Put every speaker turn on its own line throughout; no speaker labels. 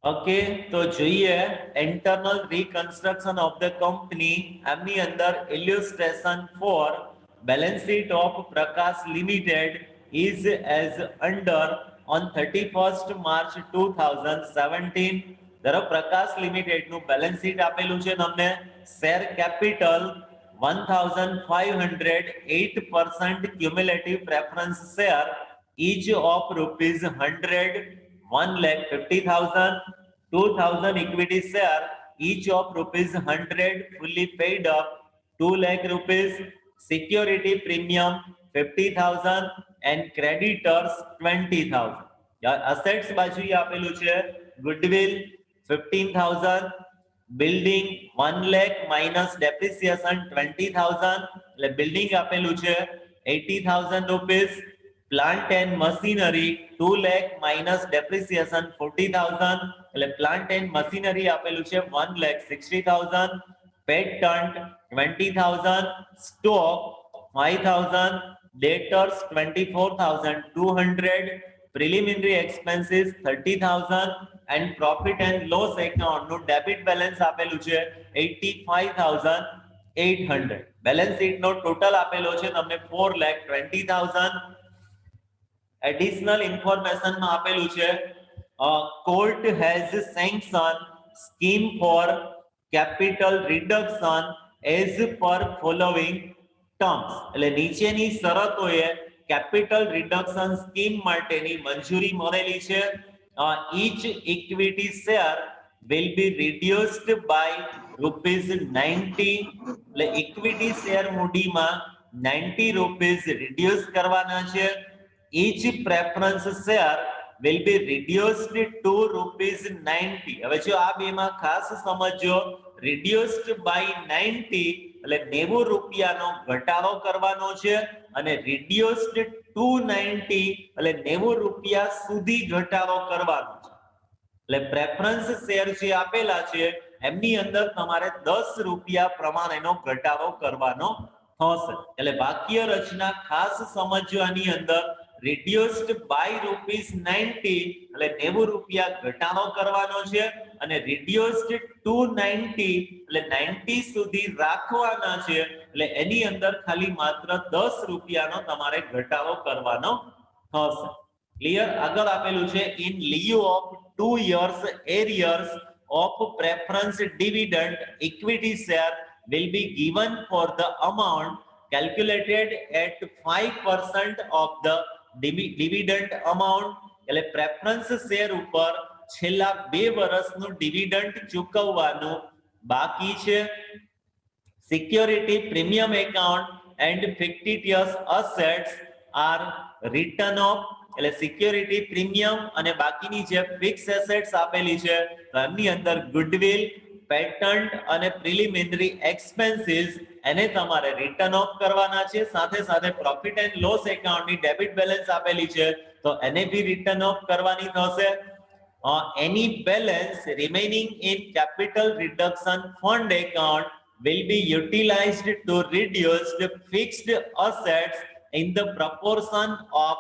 Okay, તો જોઈએ internal reconstruction of the company એમની અંદર illustration for balance sheet of Prakash limited is as under on 31st March 2017. ધારો Prakash limited નું balance sheet આપેલું છે તમને. Share capital 1508% cumulative preference share each of rupees 100, 1,50,000, 2,000 equity share, each of rupees 100 fully paid up, 2 lakh rupees, security premium 50,000 and creditors 20,000. Assets બાજુ આપેલું છે goodwill 15,000, building 1 lakh minus depreciation 20,000, એટલે building આપેલું છે 80,000 rupees, plant and machinery 2 lakh minus depreciation 40,000, એટલે plant and machinery આપેલું છે 1,60,000, patent 20,000, stock 5,000, debtors 24,200, preliminary expenses 30,000 and profit and loss account નું debit balance આપેલું છે 85,800. બેલેન્સ શીટ નો ટોટલ આપેલો છે તમને 4,20,000. એડિશનલ ઇન્ફોર્મેશન માં આપેલું છે court has sanction scheme for capital reduction as per following terms, એટલે નીચેની શરતોએ કેપિટલ રિડક્શન સ્કીમ માટેની મંજૂરી મળેલી છે. each equity share will be reduced by ₹90, એટલે ઇક્વિટી શેર મૂડીમાં 90 રૂપીસ રિડ્યુસ કરવાના છે. each preference share will be reduced to ₹90. હવે જો આ બેમાં ખાસ સમજો, reduced by 90 એટલે 90 રૂપિયાનો ઘટાડો કરવાનો છે અને reduced to 90 એટલે 90 રૂપિયા સુધી ઘટાડો કરવાનો છે. એટલે પ્રેફરન્સ શેર જે આપેલા છે એમની અંદર તમારે 10 રૂપિયા પ્રમાણેનો ઘટાડો કરવાનો થશે. એટલે વાક્ય રચના ખાસ સમજવાની અંદર reduced by ₹90 એટલે 90 રૂપિયા ઘટાડો કરવાનો છે અને reduced to 90 એટલે 90 સુધી રાખવાના છે. એટલે એની અંદર ખાલી માત્ર 10 રૂપિયાનો તમારે ઘટાડો કરવાનો થશે. ક્લિયર? આગળ આપેલું છે in lieu of 2 years arrears of preference dividend, equity share will be given for the amount calculated at 5% of the dividend amount. એટલે પ્રેફરન્સ શેર ઉપર છેલ્લા 2 વર્ષનું ડિવિડન્ડ ચૂકવવાનું બાકી છે. Security premium account and fictitious assets are written off, એટલે security premium અને બાકીની જે ફિક્સ એસેટ્સ આપેલી છે એની અંદર ગુડવિલ, પેટન્ટ અને પ્રિલિમિનરી એક્સપેન્સીસ એને તમારે રિટર્ન ઓફ કરવાના છે. સાથે સાથે પ્રોફિટ એન્ડ લોસ એકાઉન્ટની ડેબિટ બેલેન્સ આપેલી છે તો એને બી રિટર્ન ઓફ કરવાની થશે. any balance remaining in capital reduction fund account will be utilized to reduce the fixed assets in the proportion of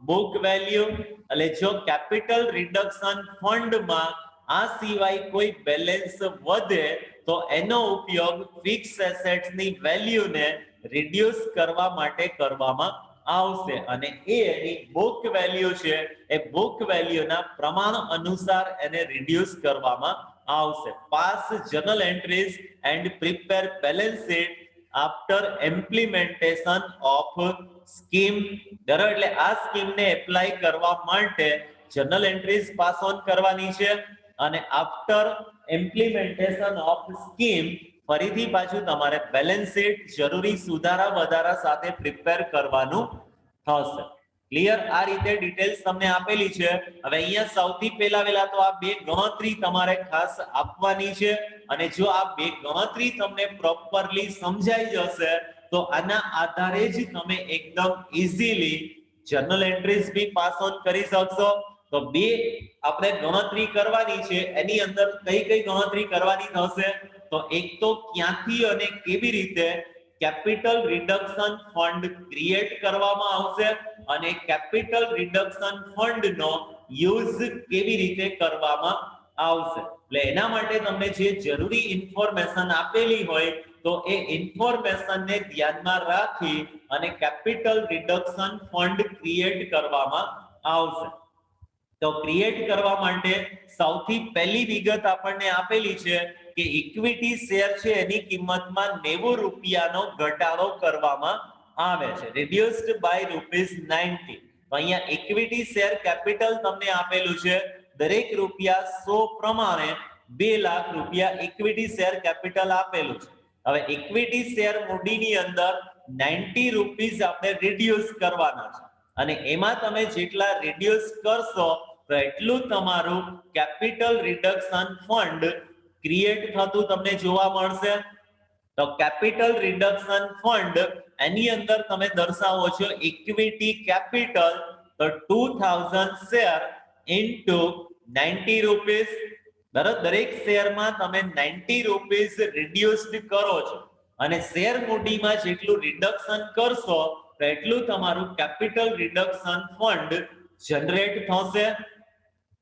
book value. એટલે જો કેપિટલ રિડક્શન ફંડમાં આ સિવાય કોઈ બેલેન્સ વધે તો એનો ઉપયોગ ફિક્સ એસેટ્સની વેલ્યુને રિડ્યુસ કરવા માટે કરવામાં આવશે અને એ એની બુક વેલ્યુ છે એ બુક વેલ્યુના પ્રમાણ અનુસાર એને રિડ્યુસ કરવામાં આવશે. Pass journal entries and prepare balance sheet after implementation of scheme. એટલે આ સ્કીમને એપ્લાય કરવા માટે જર્નલ એન્ટ્રીઝ પાસ ઓન કરવાની છે અને આફ્ટર ઇમ્પ્લિમેન્ટેશન ઓફ સ્કીમ ફરીથી પાછું તમારે બેલેન્સ શીટ જરૂરી સુધારા વધારા સાથે પ્રિપેર કરવાનું થશે. ક્લિયર? આ રીતે ડિટેલ્સ તમને આપેલી છે. હવે અહીંયા સૌથી પહેલા તો આ બે ગણતરી તમારે ખાસ આપવાની છે અને જો આ બે ગણતરી તમને પ્રોપરલી સમજાઈ જશે તો આના આધારે જ તમે એકદમ easily journal entries be pass on કરી શકશો. તો બે આપણે ગણતરી કરવાની છે, એની અંદર કઈ કઈ ગણતરી કરવાની થશે તો એક તો ક્યાંથી અને કેવી રીતે કેપિટલ રિડક્શન ફંડ ક્રિએટ કરવામાં આવશે અને કેપિટલ રિડક્શન ફંડનો યુઝ કેવી રીતે કરવામાં આવશે. એટલે એના માટે તમને જે જરૂરી ઇન્ફોર્મેશન આપેલી હોય તો એ ઇન્ફોર્મેશનને ધ્યાનમાં રાખી અને કેપિટલ રિડક્શન ફંડ ક્રિએટ કરવામાં આવશે. તો ક્રિએટ કરવા માટે સૌથી પહેલી વિગત આપણને આપેલી છે કે ઇક્વિટી શેર છે એની કિંમતમાં 90 રૂપિયાનો ઘટાડો કરવામાં આવે છે, રિડ્યુસ્ડ બાય ₹90. તો અહીંયા ઇક્વિટી શેર કેપિટલ તમને આપેલું છે, દરેક રૂપિયા 100 પ્રમાણે 2 લાખ રૂપિયા ઇક્વિટી શેર કેપિટલ આપેલું છે. હવે ઇક્વિટી શેર મૂડીની અંદર 90 રૂપીસ આપણે રિડ્યુસ કરવાના છે અને એમાં તમે જેટલા રિડ્યુસ કરશો તો એટલું તમારું કેપિટલ રિડક્શન ફંડ ક્રિએટ થતું તમને જોવા મળશે. તો કેપિટલ રિડક્શન ફંડ એની અંદર તમે દર્શાવો છો ઇક્વિટી કેપિટલ, તો 2000 શેર ઇન્ટુ 90 રૂપીસ. દરેક શેરમાં તમે 90 રૂપીસ રિડ્યુસ્ડ કરો છો અને શેર મૂડીમાં જેટલું રિડક્શન કરશો તો એટલું તમારું કેપિટલ રિડક્શન ફંડ જનરેટ થશે.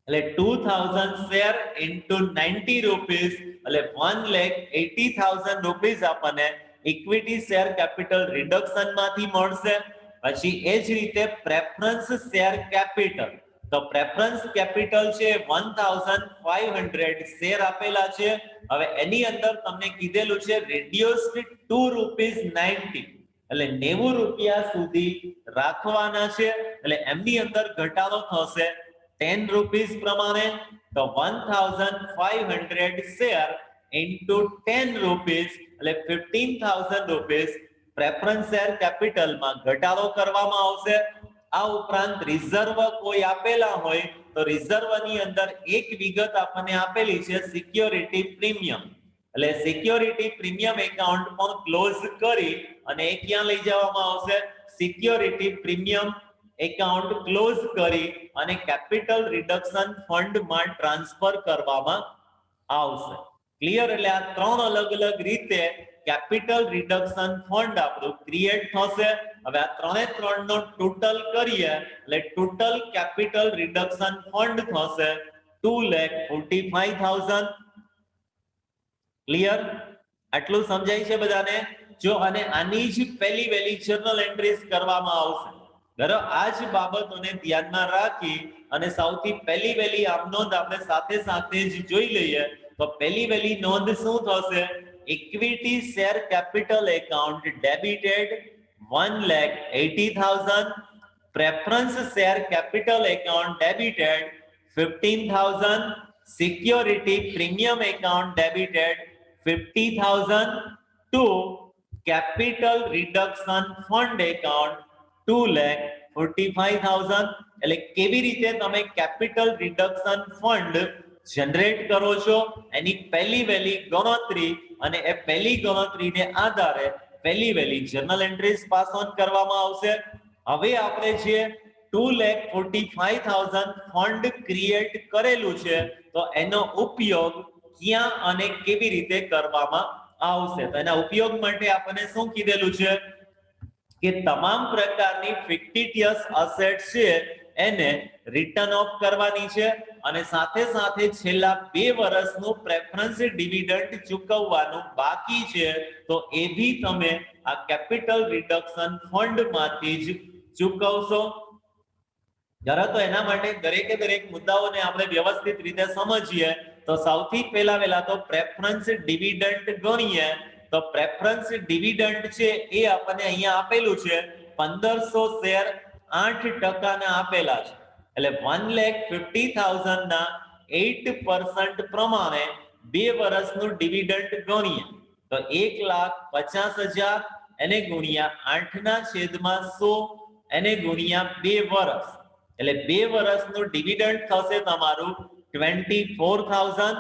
એટલે 2000 શેર ઇન્ટુ 90 રૂપીસ એટલે 1,80,000 રૂપીસ આપણને ઇક્વિટી શેર કેપિટલ રિડક્શન માંથી મળશે. પછી એ જ રીતે પ્રેફરન્સ શેર કેપિટલ, તો પ્રેફરન્સ કેપિટલ છે 1500 શેર આપેલા છે. હવે એની અંદર તમને કીધેલું છે રિડ્યુસ્ડ ₹2.90 એટલે 90 રૂપિયા સુધી રાખવાના છે. એટલે એમની અંદર ઘટાડો થશે 10 રૂપીસ પ્રમાણે. તો 1500 શેર ઇન્ટુ 10 રૂપીસ એટલે 15,000 રૂપીસ પ્રેફરન્સ શેર કેપિટલમાં ઘટાડો કરવામાં આવશે. આ ઉપરાંત રિઝર્વ કોઈ આપેલા હોય તો રિઝર્વની અંદર એક વિગત આપણને આપેલી છે સિક્યોરિટી પ્રીમિયમ. એટલે સિક્યોરિટી પ્રીમિયમ એકાઉન્ટ પણ ક્લોઝ કરી અને એ ક્યાં લઈ જવામાં આવશે? સિક્યોરિટી પ્રીમિયમ એકાઉન્ટ ક્લોઝ કરી અને કેપિટલ રિડક્શન ફંડમાં ટ્રાન્સફર કરવામાં આવશે. ક્લિયર? એટલે આ ત્રણ અલગ અલગ રીતે કેપિટલ રિડક્શન ફંડ આપણું ક્રિએટ થશે. હવે આ ત્રણ નો ટોટલ કરીએ એટલે ટોટલ કેપિટલ રિડક્શન ફંડ થશે 2,45,000. ક્લિયર? આટલું સમજાય છે બધાને? જો અને આની જ પહેલી વહેલી જર્નલ એન્ટ્રીઝ કરવામાં આવશે. બરાબર, આ જ બાબતોને ધ્યાનમાં રાખી અને સૌથી પહેલી વહેલી આમ નોંધ આપણે સાથે સાથે જ જોઈ લઈએ. તો પહેલી વહેલી નોંધ શું થશે? Equity share capital account debited 1,80,000, preference share capital account debited 15,000, security premium account debited 50,000 to capital reduction fund account 2,45,000. એટલે કેવી રીતે તમે કેપિટલ રિડક્શન ફંડ જનરેટ કરો છો એની પહેલી વહેલી ગણતરી અને એ પહેલી ગણતરીને આધારે પહેલી વહેલી જર્નલ એન્ટ્રીઝ પાસ ઓન કરવામાં આવશે. હવે આપણે જે 2,45,000 ફંડ ક્રિએટ કરેલું છે તો એનો ઉપયોગ ક્યાં અને કેવી રીતે કરવામાં આવશે? તો એના ઉપયોગ માટે આપણને શું કીધેલું છે કે તમામ પ્રકારની ફિક્ટિટિયસ અસેટ છે એને રિટર્ન ઓફ કરવાની છે અને સાથે સાથે છેલ્લા 2 વર્ષનું પ્રેફરન્સ ડિવિડન્ડ ચૂકવવાનું બાકી છે તો એ બી તમે આ કેપિટલ રિડક્શન ફંડમાંથી જ ચૂકવશો. જરા તો એના માટે દરેક મુદ્દાઓને આપણે વ્યવસ્થિત રીતે સમજીએ. તો સૌથી પહેલા તો પ્રેફરન્સ ડિવિડન્ડ ગણીએ. તો પ્રેફરન્સ ડિવિડન્ડ છે એ આપણને અહીંયા આપેલું છે 1500 શેર 8% ના આપેલા છે. એટલે 1,50,000 ના 8% પ્રમાણે 2 વર્ષનું ડિવિડન્ડ ગણીએ તો 1,50,000 એને ગુણ્યા 8/100 એને ગુણ્યા 2 વર્ષ એટલે 2 વર્ષનું ડિવિડન્ડ થશે તમારું 24,000.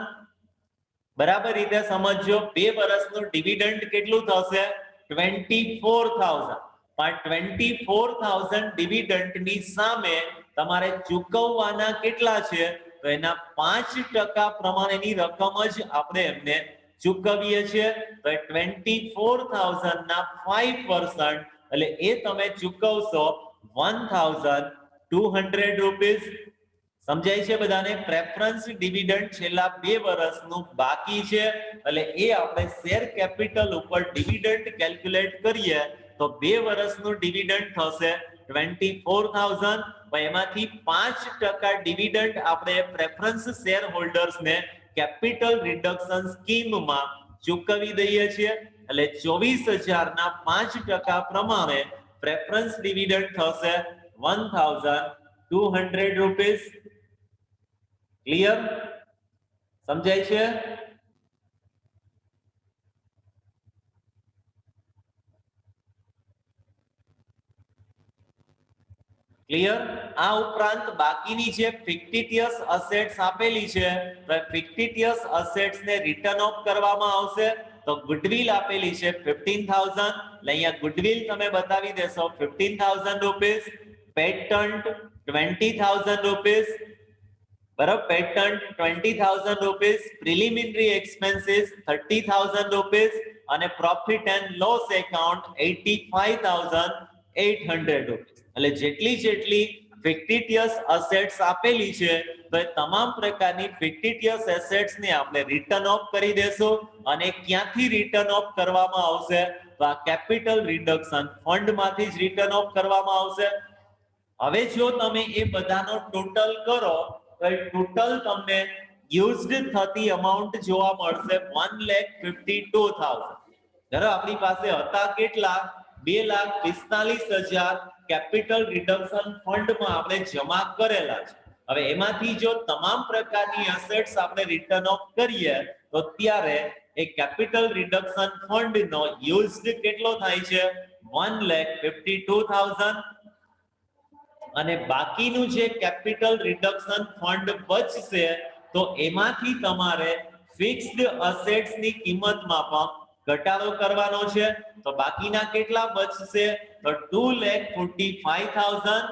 બરાબર રીતે સમજો. 2 વર્ષનું ડિવિડન્ડ કેટલું થશે? 24,000. પણ 24,000 ડિવિડન્ડની સામે તમારે ચૂકવવાના કેટલા છે? તો એના 5% પ્રમાણેની રકમ જ આપણે એમને ચૂકવીએ છીએ. તો 24,000 ના 5% એટલે એ તમે ચૂકવશો 1,200 રૂપીસ. સમજાય છે બધાને? પ્રેફરન્સ ડિવિડન્ડ છેલ્લા 2 વર્ષનું બાકી છે, એટલે એ આપણે શેર કેપિટલ ઉપર ડિવિડન્ડ કેલ્ક્યુલેટ કરીએ તો 2 વર્ષનું ડિવિડન્ડ થશે 24,000, એમાંથી 5% ડિવિડન્ડ આપણે પ્રેફરન્સ શેર હોલ્ડર્સને કેપિટલ રિડક્શન સ્કીમમાં ચૂકવી દઈએ છીએ, એટલે 24,000 ના 5% પ્રમાણે પ્રેફરન્સ ડિવિડન્ડ થશે 1,200 રૂપીસ. ક્લિયર? સમજાય છે? ક્લિયર? આ ઉપરાંત બાકીની જે ફિક્ટિટિયસ અસેટ્સ આપેલી છે, ફિક્ટિટિયસ અસેટ્સ ને રિટર્ન ઓફ કરવામાં આવશે. તો ગુડવિલ આપેલી છે 15,000, એટલે અહીંયા ગુડવિલ તમે બતાવી દેશો 15,000 રૂપીસ. પેટન્ટ 20,000 રૂપીસ, બરાબર? Patent 20,000 rupees. Preliminary expenses 30,000 rupees અને profit and loss account 85,800 rupees. એટલે જેટલી ફિક્ટિટિયસ અસેટ્સ આપેલી છે તો એ તમામ પ્રકારની ફિક્ટિટિયસ એસેટ્સ ને આપણે રિટર્ન ઓફ કરી દેશું. અને ક્યાંથી રિટર્ન ઓફ કરવામાં આવશે? તો આ કેપિટલ રિડક્શન ફંડ માંથી જ રિટર્ન ઓફ કરવામાં આવશે. હવે જો તમે એ બધાનો ટોટલ કરો તો એ ટોટલ તમને યુઝડ થતી અમાઉન્ટ જોવા મળશે 1,52,000. બરાબર? આપણી પાસે હતા કેટલા? 2,45,000 કેપિટલ રિડક્શન ફંડમાં આપણે જમા કરેલા છે. હવે એમાંથી જો તમામ પ્રકારની એસેટ્સ આપણે રિટર્ન ઓફ કરીએ તો ત્યારે એ કેપિટલ રિડક્શન ફંડનો યુઝડ કેટલો થાય છે? 1,52,000. અને બાકીનું જે કેપિટલ રિડક્શન ફંડ બચશે તો એમાંથી તમારે ફિક્સ્ડ અસેટ્સની કિંમતમાં પણ ઘટાડો કરવાનો છે. તો બાકીના કેટલા બચશે? તો 2,45,000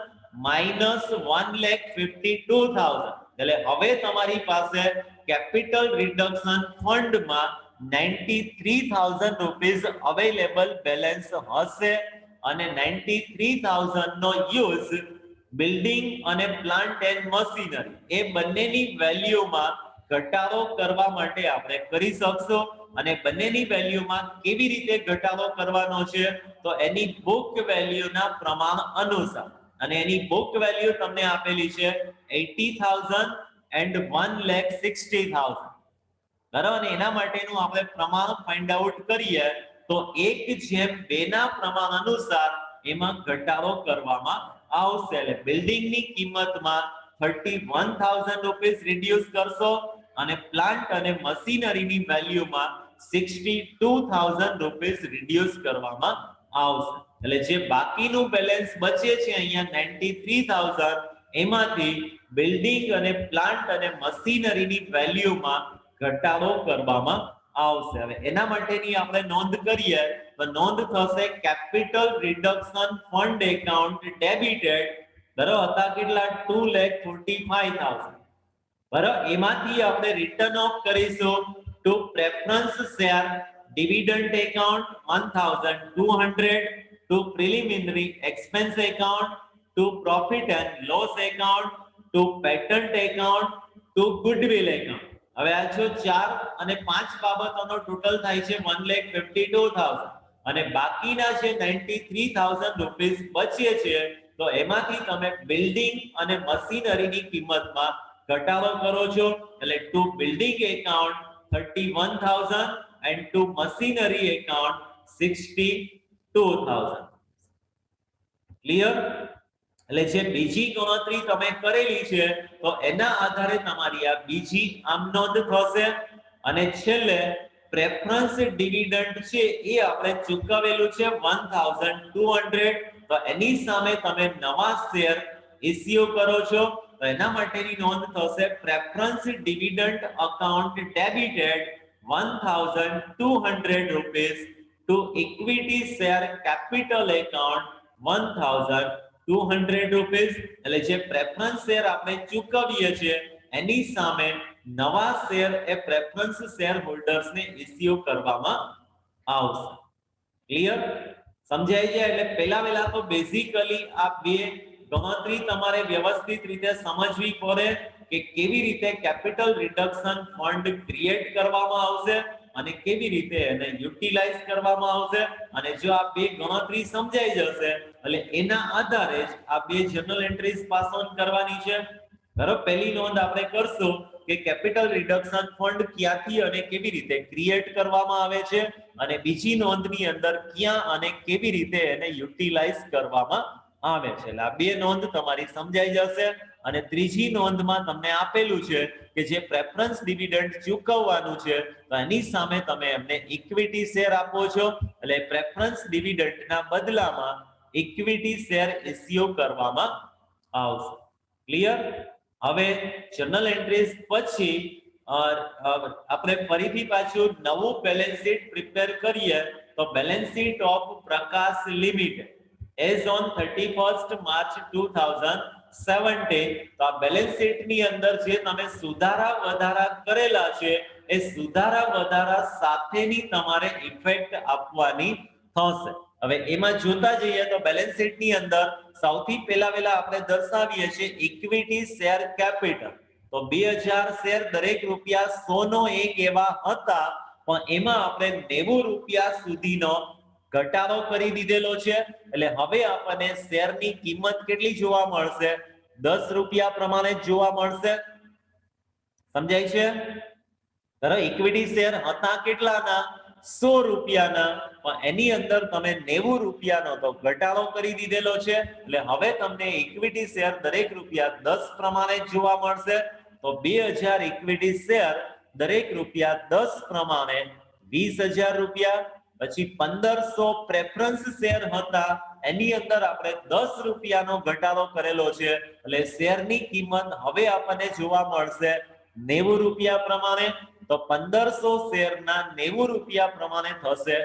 માઈનસ 1,52,000. એટલે હવે તમારી પાસે કેપિટલ રિડક્શન ફંડમાં 93,000 રૂપીસ અવેલેબલ બેલેન્સ હશે. અને 93,000 નો યુઝ બિલ્ડિંગ અને પ્લાન્ટ એન્ડ મશીનરી એ બંનેની વેલ્યુમાં ઘટાડો કરવા માટે આપણે કરી શકશું. અને બંનેની વેલ્યુમાં કેવી રીતે ઘટાડો કરવાનો છે? તો એની બુક વેલ્યુના પ્રમાણ અનુસાર. અને એની બુક વેલ્યુ તમને આપેલી છે 80,000 and 1,60,000. બરાબર? અને એના માટેનું આપણે પ્રમાણ ફાઇન્ડ આઉટ કરીએ તો 1:2 ના પ્રમાણ અનુસાર એમાં ઘટાડો કરવામાં આવશે. એટલે બિલ્ડિંગની કિંમતમાં 31,000 રૂપીસ રિડ્યુસ કરશો અને પ્લાન્ટ અને મશીનરીની વેલ્યુમાં 62,000 રૂપીસ રિડ્યુસ કરવામાં આવશે. એટલે જે બાકીનું બેલેન્સ બચે છે અહીંયા 93,000, એમાંથી બિલ્ડિંગ અને પ્લાન્ટ અને મશીનરીની વેલ્યુમાં ઘટાડો કરવામાં આવશે. હવે એના માટેની આપણે નોંધ કરીએ તો નોંધ થશે capital reduction fund account debited. બરાબર? હતા કેટલા? 2,45,000. બરાબર? એમાંથી આપણે રિટર્ન ઓફ કરીશું to preference share dividend account 1,200, to preliminary expense account, to profit and loss account, to patent account, to goodwill account. હવે આ જો 4 અને 5 બાબતોનો ટોટલ થાય છે 1,52,000 અને બાકીના છે 93,000 રૂપીસ બચે છે. તો એમાંથી તમે બિલ્ડિંગ અને મશીનરીની કિંમતમાં ઘટાડો કરો છો. એટલે to building account 31,000 and to machinery account 62,000. Clear? એટલે જે બીજી ગણતરી તમે કરેલી છે તો એના આધારે તમારી આ બીજી આમ નોંધ થશે. અને છેલ્લે પ્રેફરન્સ ડિવિડન્ડ છે એ આપણે ચૂકવેલું છે 1,200. તો એની સામે તમે નવા શેર ઇસ્યુ કરો છો તો એના માટેની નોંધ થશે preference dividend account debited 1,200 rupees to equity share capital account 1,200 rupees. એટલે જે પ્રેફરન્સ શેર આપણે ચૂકવીએ છીએ એની સામે નવા શેર એ પ્રેફરન્સ શેર હોલ્ડર્સને ઇસ્યુ કરવામાં આવશે. ક્લિયર? સમજાઈ જાય? એટલે પહેલા તો બેઝિકલી આ બે ગણતરી તમારે વ્યવસ્થિત રીતે સમજવી પડે કે કેવી રીતે કેપિટલ રિડક્શન ફંડ ક્રિએટ કરવામાં આવશે અને કેવી રીતે એને યુટિલાઇઝ કરવામાં આવશે. અને જો આ બે ગણતરી સમજાઈ જશે એટલે એના આધારે જ આ બે જર્નલ એન્ટ્રીઝ પાસ ઓન કરવાની છે. બરાબર, પહેલી નોંધ આપણે કરશું કે કેપિટલ રિડક્શન ફંડ ક્યાંથી અને કેવી રીતે ક્રિએટ કરવામાં આવે છે અને બીજી નોંધની અંદર ક્યાં અને કેવી રીતે એને યુટિલાઇઝ કરવામાં આવે છે. એટલે આ બે નોંધ તમારી સમજાઈ જશે. અને ત્રીજી નોંધમાં તમને આપેલું છે કે જે પ્રેફરન્સ ડિવિડન્ડ ચૂકવવાનું છે તો એની સામે તમે એમને ઇક્વિટી શેર આપો છો એટલે પ્રેફરન્સ ડિવિડન્ડના બદલામાં ઇક્વિટી શેર ઇસ્યુ કરવામાં આવશે. ક્લિયર? હવે જર્નલ એન્ટ્રીઝ પછી આપણે ફરીથી પાછું નવું બેલેન્સ શીટ પ્રિપેર કરીએ તો balance sheet of Prakash limited as on 31st March 2017. તો આ બેલેન્સ શીટ ની અંદર જે તમે સુધારા વધારા કરેલા છે એ સુધારા વધારા સાથેની તમારે ઇફેક્ટ આપવાની થશે. હવે એમાં જોતા જઈએ તો બેલેન્સ શીટ ની અંદર સૌથી પહેલા આપણે દર્શાવીએ છીએ ઇક્વિટી શેર કેપિટલ. તો 2000 શેર દરેક રૂપિયા 100 નો એક એવા હતા પણ એમાં આપણે 90 રૂપિયા સુધીનો ઘટાડો કરી દીધેલો છે. એટલે હવે આપણને શેરની કિંમત કેટલી જોવા મળશે? 10 રૂપિયા પ્રમાણે જોવા મળશે. સમજાય છે? ઇક્વિટી શેર હતા કેટલાના? 100 રૂપિયાના, પણ એની અંદર તમે 90 રૂપિયાનો તો ઘટાડો કરી દીધેલો છે. એટલે હવે તમને ઇક્વિટી શેર દરેક રૂપિયા 10 પ્રમાણે જોવા મળશે. તો 2000 ઇક્વિટી શેર દરેક રૂપિયા 10 પ્રમાણે 20000 રૂપિયા. પછી 1500 પ્રેફરન્સ શેર હતા એની અંદર આપણે 10 રૂપિયાનો ઘટાડો કરેલો છે એટલે શેરની કિંમત હવે આપણને જોવા મળશે 90 રૂપિયા પ્રમાણે. તો 1500 શેરના 90 રૂપિયા પ્રમાણે થશે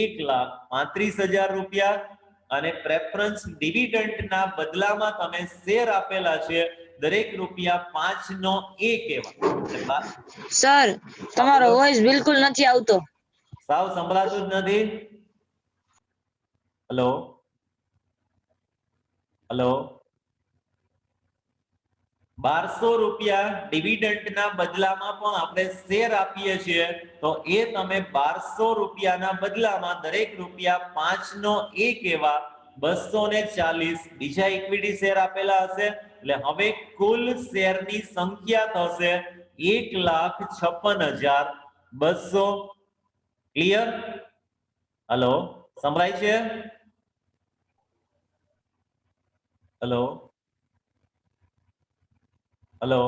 1,35,000 રૂપિયા. અને પ્રેફરન્સ ડિવિડન્ડના બદલામાં તમે શેર આપેલા છે દરેક રૂપિયા 5 નો એક એવા.
સર તમારો વોઇસ બિલકુલ નથી આવતો.
સાવ સંભળાતું જ નથી. હેલો હેલો 1200 રૂપિયા ડિવિડન્ડના બદલામાં પણ આપણે શેર આપીએ છીએ તો એ તમે 1200 રૂપિયાના બદલામાં દરેક રૂપિયા 5 નો એક એવા 240 બીજા ઇક્વિટી શેર આપેલા હશે. એટલે હવે કુલ શેરની સંખ્યા થશે 1,56,200. ક્લિયર? હેલો સંભળાય છે? હેલો હેલો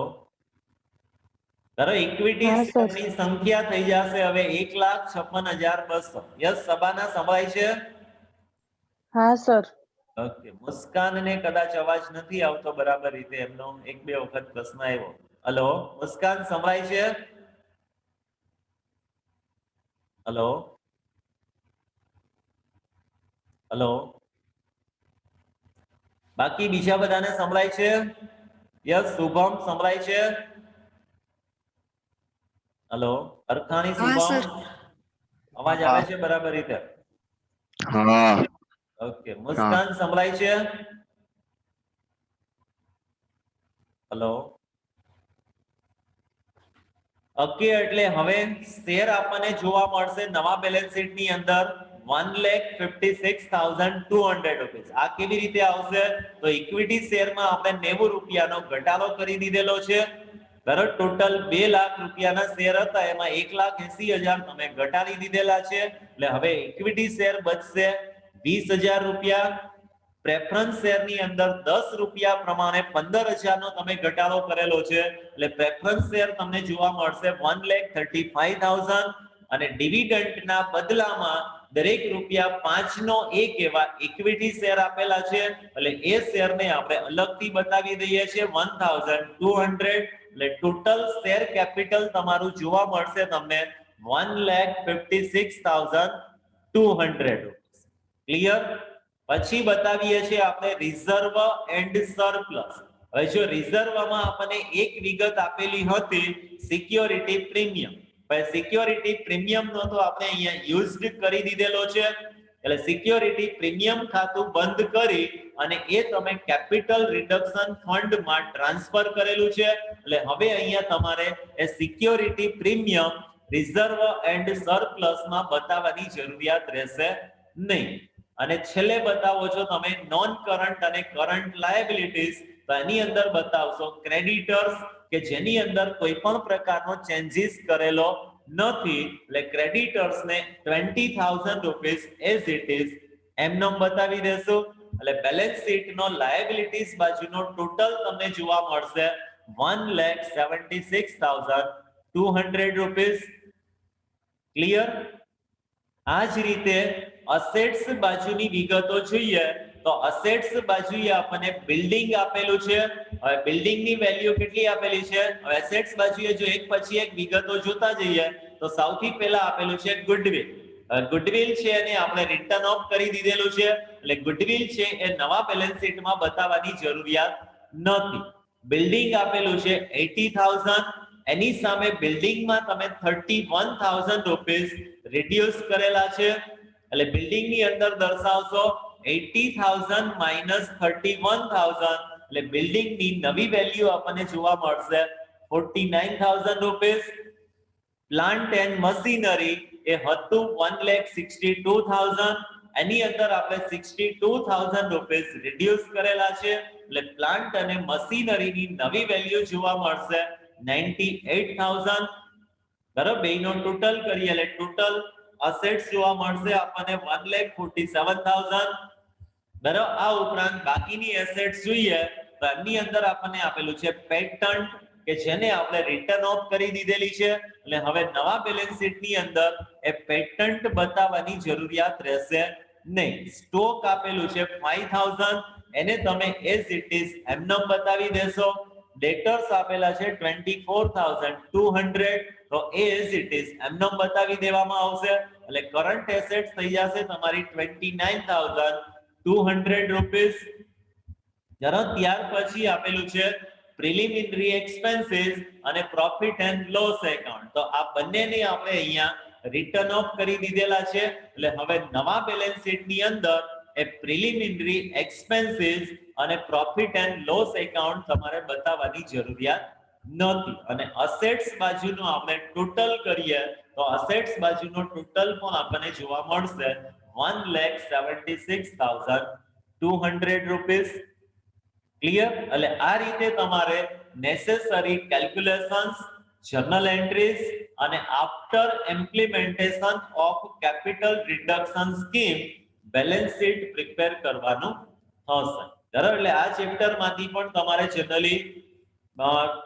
ઇક્વિટી શેરની સંખ્યા થઈ જશે હવે 1,56,200. યસ સબાના સંભળાય છે?
હા સર.
ઓકે, મુસ્કાનને કદાચ અવાજ નથી આવતો બરાબર રીતે, એમનો એક બે વખત પ્રશ્ન આવ્યો. હેલો મુસ્કાન સંભળાય છે? હેલો હેલો બાકી બીજા બધાને સંભળાય છે? યસ શુભમ સંભળાય છે? હેલો અરખાણી શુભમ અવાજ આવે છે બરાબર રીતે?
હા.
ઓકે, મુસ્કાન સંભળાય છે? હેલો ઓકે, એટલે હવે શેર આપણને જોવા મળશે નવા બેલેન્સ શીટ ની અંદર 1,56,200 રૂપિયા. આ કેવી રીતે આવશે? તો ઇક્વિટી શેરમાં આપણે 90 રૂપિયાનો ઘટાડો કરી દીધેલો છે. બરાબર, ટોટલ 2 લાખ રૂપિયાના શેર હતા એમાં 1,80,000 તમે ઘટાડી દીધેલા છે. એટલે હવે ઇક્વિટી શેર બચશે 20,000 રૂપિયા. પ્રેફરન્સ શેરની અંદર 10 રૂપિયા પ્રમાણે 15,000 નો તમે ઘટાડો કરેલો છે એટલે પ્રેફરન્સ શેર તમને જોવા મળશે 1,35,000. અને ડિવિડન્ડના બદલામાં દરેક રૂપિયા 5 નો એક એવા ઇક્વિટી શેર આપેલા છે એટલે એ શેરને આપણે અલગથી બતાવી દઈએ છીએ 1,200. એટલે ટોટલ શેર કેપિટલ તમારું જોવા મળશે તમને 1,56,200. ક્લિયર? પછી બતાવીએ છીએ આપણે રિઝર્વ એન્ડ સરપ્લસ. હવે જો રિઝર્વમાં આપણને એક વિગત આપેલી હતી સિક્યોરિટી પ્રીમિયમ. સિક્યોરિટી પ્રીમિયમ નો તો આપણે અહીંયા યુઝડ કરી દીધેલો છે. એટલે સિક્યોરિટી પ્રીમિયમ ખાતું બંધ કરી અને એ તમે કેપિટલ રિડક્શન ફંડમાં ટ્રાન્સફર કરેલું છે, એટલે હવે અહીંયા તમારે એ સિક્યોરિટી પ્રીમિયમ રિઝર્વ એન્ડ સરપ્લસમાં બતાવવાની જરૂરિયાત રહેશે નહીં. અને છેલ્લે બતાવો છો તમે નોન કરંટ અને કરંટ લાયબિલિટીઝ, તો એની અંદર બતાવશો ક્રેડિટર્સ કે જેની અંદર કોઈ પણ પ્રકારનો ચેન્જીસ કરેલો નથી, એટલે ક્રેડિટર્સ ને 20,000 રૂપીસ એઝ ઇટ ઇઝ એમનો બતાવી દેશું. એટલે બેલેન્સ શીટ નો લાયબિલિટીઝ બાજુનો ટોટલ તમને જોવા મળશે 1,76,200 રૂપીસ. ક્લિયર? આ જ રીતે અસેટ્સ બાજુની વિગતો જોઈએ તો અસેટ્સ બાજુએ આપણને બિલ્ડિંગ આપેલું છે. હવે બિલ્ડિંગ ની વેલ્યુ કેટલી આપેલી છે? હવે એસેટ્સ બાજુએ જો એક પછી એક વિગતો જોતા જઈએ તો સૌથી પહેલા આપેલું છે ગુડવિલ. ગુડવિલ છે એને આપણે રિટર્ન ઓફ કરી દીધેલું છે, એટલે ગુડવિલ છે એ નવા બેલેન્સ શીટમાં બતાવવાની જરૂરિયાત નથી. બિલ્ડિંગ આપેલું છે 80,000, એની સામે બિલ્ડિંગમાં તમે 31,000 રૂપીસ રિડ્યુસ કરેલા છે, એટલે બિલ્ડિંગ ની અંદર દર્શાવશો 80,000 માઇનસ 31,000, એટલે બિલ્ડિંગ ની નવી વેલ્યુ આપણને જોવા મળશે 49,000 રૂપીસ. પ્લાન્ટ એન્ડ મશીનરી એ હતું 1,62,000, એની અંદર આપણે 62,000 રૂપીસ રિડ્યુસ કરેલા છે, એટલે પ્લાન્ટ અને મશીનરીની નવી વેલ્યુ જોવા મળશે 98,000. બરાબર, બેનો ટોટલ કરીએ એટલે ટોટલ અસેટ્સ જોવા મળશે આપણને 1,47,000. બરાબર, આ ઉપરાંત બાકીની એસેટ્સ જોઈએ તો એમની અંદર આપણને આપેલું છે પેટન્ટ કે જેને આપણે રિટર્ન ઓફ કરી દીધેલી છે, એટલે હવે નવા બેલેન્સ શીટ ની અંદર એ પેટન્ટ બતાવવાની જરૂરિયાત રહેશે નહીં. સ્ટોક આપેલું છે 5,000, એને તમે એઝ ઇટ ઇઝ એમનો બતાવી દેશો. ડેટર્સ આપેલા છે 24,200, તો એઝ ઇટ ઇઝ એમનો બતાવી દેવામાં આવશે, એટલે કરંટ એસેટ્સ થઈ જશે તમારી 29,200 રૂપીસ. ત્યાર પછી આપેલું છે પ્રિલિમિનરી એક્સપેન્સીસ અને પ્રોફિટ એન્ડ લોસ એકાઉન્ટ, તો આ બંનેને આપણે અહીંયા રિટર્ન ઓફ કરી દીધેલા છે, એટલે હવે નવા બેલેન્સ શીટ ની અંદર એ પ્રિલિમિનરી એક્સપેન્સીસ અને પ્રોફિટ એન્ડ લોસ એકાઉન્ટ તમારે બતાવવાની જરૂરિયાત નથી. અને અસેટ્સ બાજુનો આપણે ટોટલ કરીએ તો અસેટ્સ બાજુનો ટોટલ પણ આપણને જોવા મળશે 1,76,200 રૂપીસ. ક્લિયર? એટલે આ રીતે તમારે નેસેસરી કેલ્ક્યુલેશન્સ, જર્નલ એન્ટ્રીઝ અને after implementation of capital reduction scheme balance sheet prepare કરવાનું થશે. બરાબર, એટલે આ ચેપ્ટર માંથી પણ તમારે જનરલી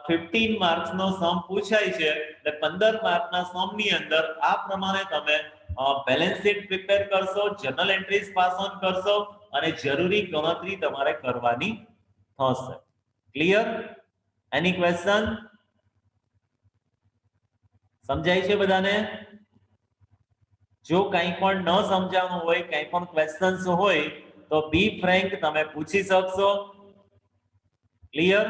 15 માર્ક્સ નો સમ પૂછાય છે, એટલે 15 માર્ક ના સમ ની અંદર આ પ્રમાણે તમે બેલેન્સ શીટ પ્રિપેર કરશો, જર્નલ એન્ટ્રીઝ પાસ ઓન કરશો અને જરૂરી ગણતરી તમારે કરવાની થશે. ક્લિયર? Any question? સમજાય છે બધાને? જો કંઈ પણ ન સમજાણું હોય, કંઈ પણ ક્વેશ્ચન્સ હોય તો બી ફ્રેન્ક તમે પૂછી શકશો. ક્લિયર?